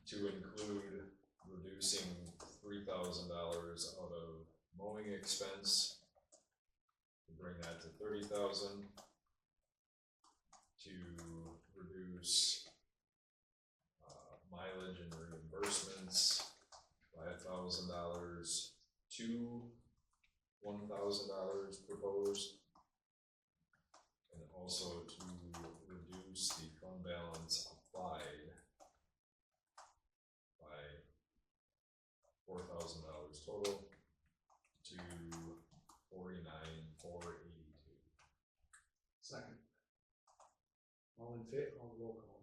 to include reducing $3,000 out of mowing expense, to bring that to 30,000, to reduce mileage and reimbursements $5,000 to $1,000 proposed, and also to reduce the fund balance applied by $4,000 total to $49,482. Second. All in favor? Roll call.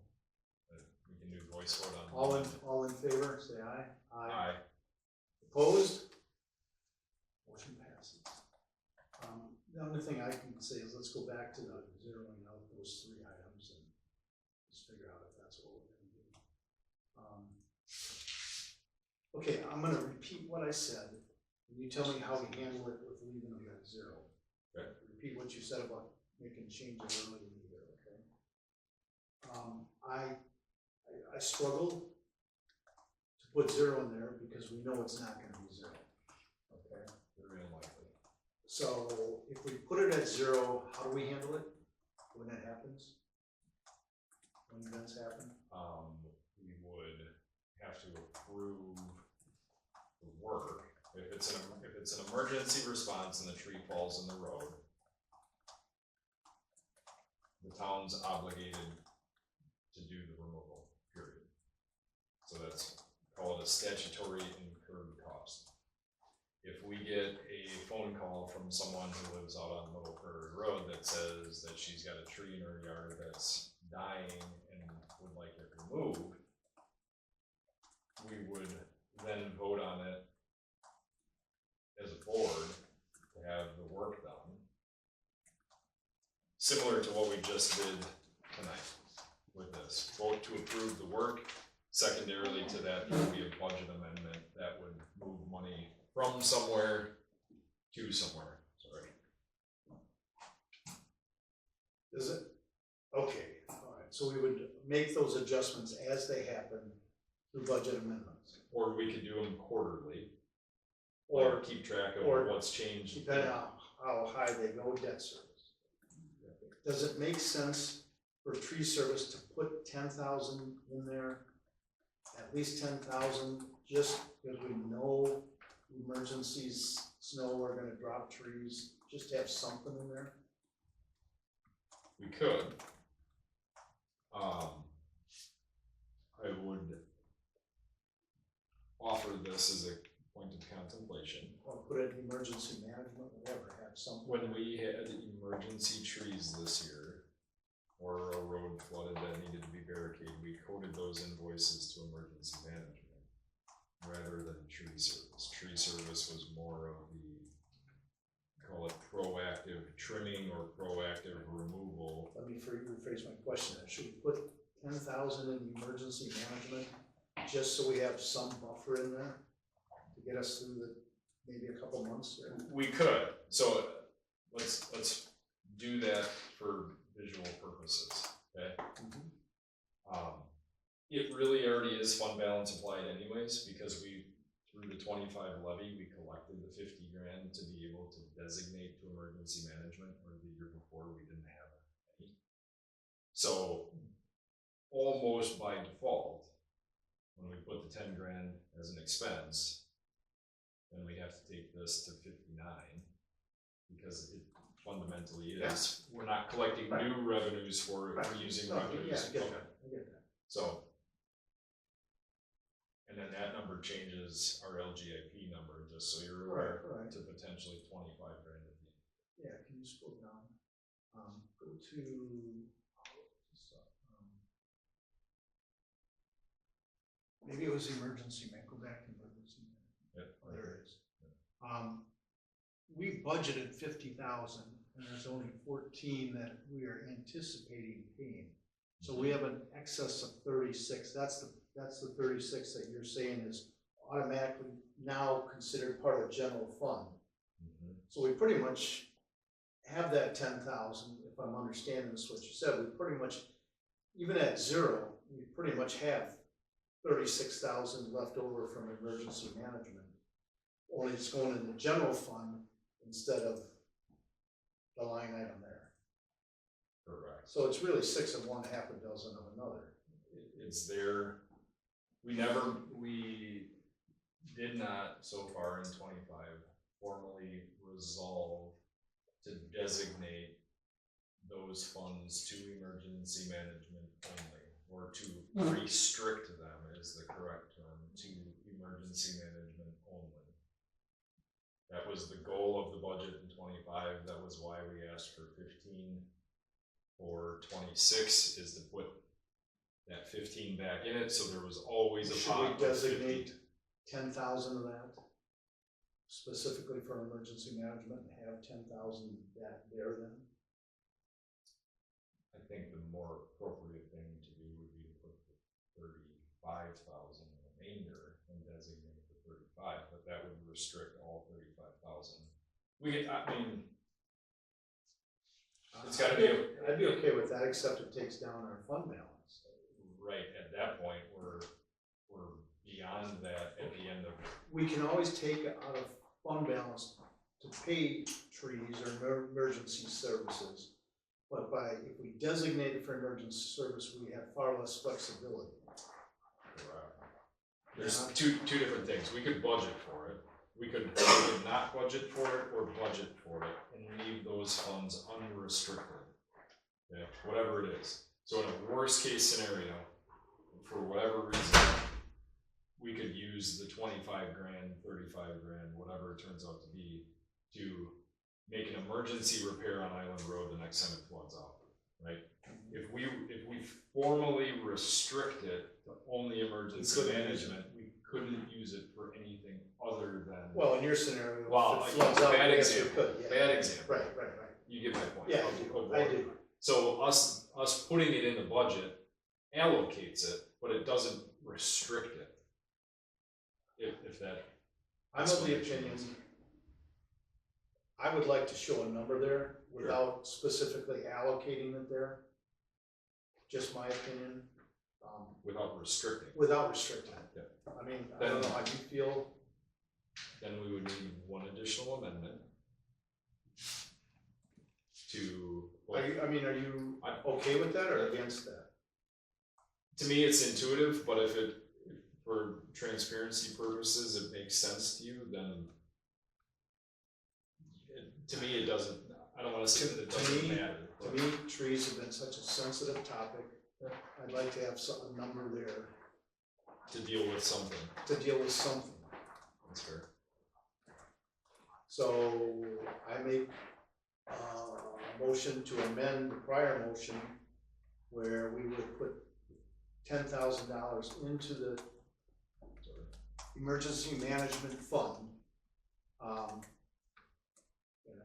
We can do voice vote on All in favor, say aye. Aye. Opposed? Motion passes. The only thing I can say is let's go back to the zeroing out those three items and just figure out if that's what we're gonna do. Okay, I'm gonna repeat what I said, and you tell me how to handle it with leaving them at zero. Okay. Repeat what you said about making changes early in the year, okay? I struggled to put zero in there because we know it's not gonna be zero, okay? Very unlikely. So if we put it at zero, how do we handle it when it happens? When events happen? We would have to approve the work. If it's an emergency response and the tree falls in the road, the town's obligated to do the removal, period. So that's called a statutory incurred cost. If we get a phone call from someone who lives out on Little Prairie Road that says that she's got a tree in her yard that's dying and would like it removed, we would then vote on it as a board to have the work done. Similar to what we just did tonight with this. Vote to approve the work. Secondarily to that, there would be a budget amendment that would move money from somewhere to somewhere. Sorry. Is it? Okay, all right, so we would make those adjustments as they happen through budget amendments. Or we could do them quarterly. Or keep track of what's changed. Depending on how high they go debt service. Does it make sense for tree service to put 10,000 in there? At least 10,000, just because we know emergencies, snow, we're gonna drop trees, just have something in there? We could. I would offer this as a point of contemplation. Or put it in emergency management, whatever, have something. When we had emergency trees this year, or a road flooded that needed to be barricaded, we coded those invoices to emergency management rather than tree service. Tree service was more of the, call it proactive trimming or proactive removal. Let me rephrase my question. Should we put 10,000 in emergency management just so we have some buffer in there to get us through the maybe a couple months? Or? We could. So let's do that for visual purposes. Okay. Mm-hmm. It really already is fund balance applied anyways, because we through the 25 levy we collected the 50 grand to be able to designate to emergency management, where the year before we didn't have any. So almost by default, when we put the 10 grand as an expense, then we have to take this to 59, because it fundamentally is, we're not collecting new revenues for it, we're using revenues. Yeah, I get that. So, and then that number changes our LGIP number, just so you're aware, to potentially 25 grand at the end. Yeah, can you scroll down? Go to, maybe it was emergency man, go back to emergency man. Yep. Oh, there it is. We budgeted 50,000 and there's only 14 that we are anticipating paying. So we have an excess of 36. That's the 36 that you're saying is automatically now considered part of the general fund. Mm-hmm. So we pretty much have that 10,000, if I'm understanding this what you said. We pretty much, even at zero, we pretty much have 36,000 left over from emergency management. Only it's going in the general fund instead of the line item there. Correct. So it's really 6 of one, half a dozen of another. It's there. We did not so far in 25 formally resolve to designate those funds to emergency management only, or to restrict them is the correct term, to emergency management only. That was the goal of the budget in 25. That was why we asked for 15. For 26 is to put that 15 back in it, so there was always a pot. Should we designate 10,000 of that specifically for emergency management and have 10,000 that there then? I think the more appropriate thing to do would be to put the 35,000 remainder and designate the 35, but that would restrict all 35,000. It's gotta be. I'd be okay with that, except it takes down our fund balance. Right, at that point, we're beyond that at the end of. We can always take out of fund balance to pay trees or emergency services. But if we designate it for emergency service, we have far less flexibility. There's two different things. We could budget for it. We could not budget for it or budget for it and leave those funds unrestricted. Okay, whatever it is. So in a worst case scenario, for whatever reason, we could use the 25 grand, 35 grand, whatever it turns out to be, to make an emergency repair on Island Road the next time it floods out, right? If we formally restrict it to only emergency management, we couldn't use it for anything other than. Well, in your scenario, Well, if it floods out, bad yes, you example. could, yeah. Bad example. Right. You get my point. Yeah, I do. So us putting it in the budget allocates it, but it doesn't restrict it. If that. I'm of the opinion, I would like to show a number there without specifically allocating it there. Just my opinion. Without restricting. Without restricting it. Yeah. I mean, I don't know how you feel. Then we would need one additional amendment to. Are you okay with that or against that? To me, it's intuitive, but if for transparency purposes, it makes sense to you, then to me, it doesn't. I don't want to say that it doesn't matter. To me, trees have been such a sensitive topic. I'd like to have a number there. To deal with something. That's fair. So I make a motion to amend the prior motion where we would put $10,000 into the emergency management fund.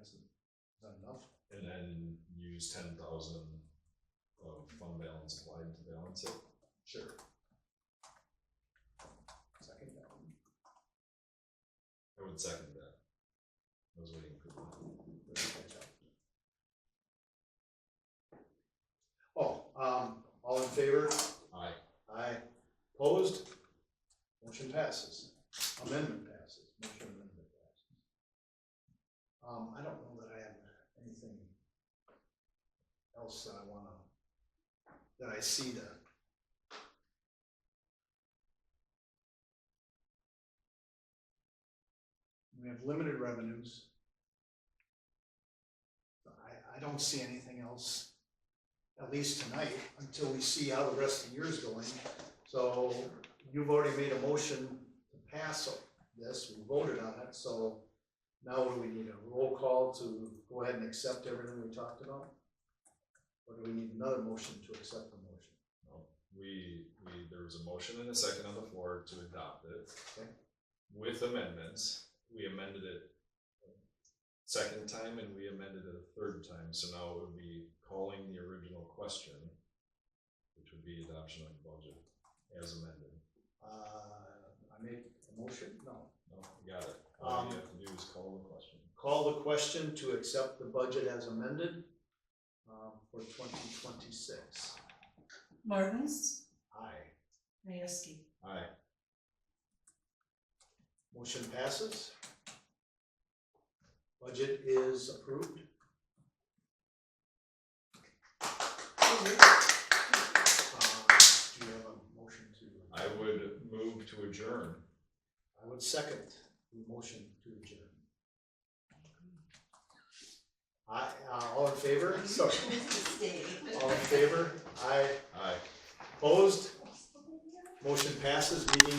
Is that enough? And then use 10,000 of fund balance applied to balance it. Sure. Second that one. I would second that. I was waiting for that. All in favor? Aye. Aye. Opposed? Motion passes. Amendment passes. Motion amendment passes. I don't know that I have anything else that I see that. We have limited revenues. I don't see anything else, at least tonight, until we see how the rest of the year is going. So you've already made a motion to pass this, we voted on it, so now do we need a roll call to go ahead and accept everything we talked about? Or do we need another motion to accept the motion? No, there was a motion and a second on the floor to adopt it. Okay. With amendments. We amended it second time and we amended it a third time, so now it would be calling the original question, which would be adoption of the budget as amended. I made a motion? No, you got it. All you have to do is call the question. Call the question to accept the budget as amended for 2026. Martins, Aye. Mayeski. Aye. Motion passes. Budget is approved. Do you have a motion to? I would move to adjourn. I would second the motion to adjourn. All in favor? Sorry. All in favor? Aye. Aye. Opposed? Motion passes. Meeting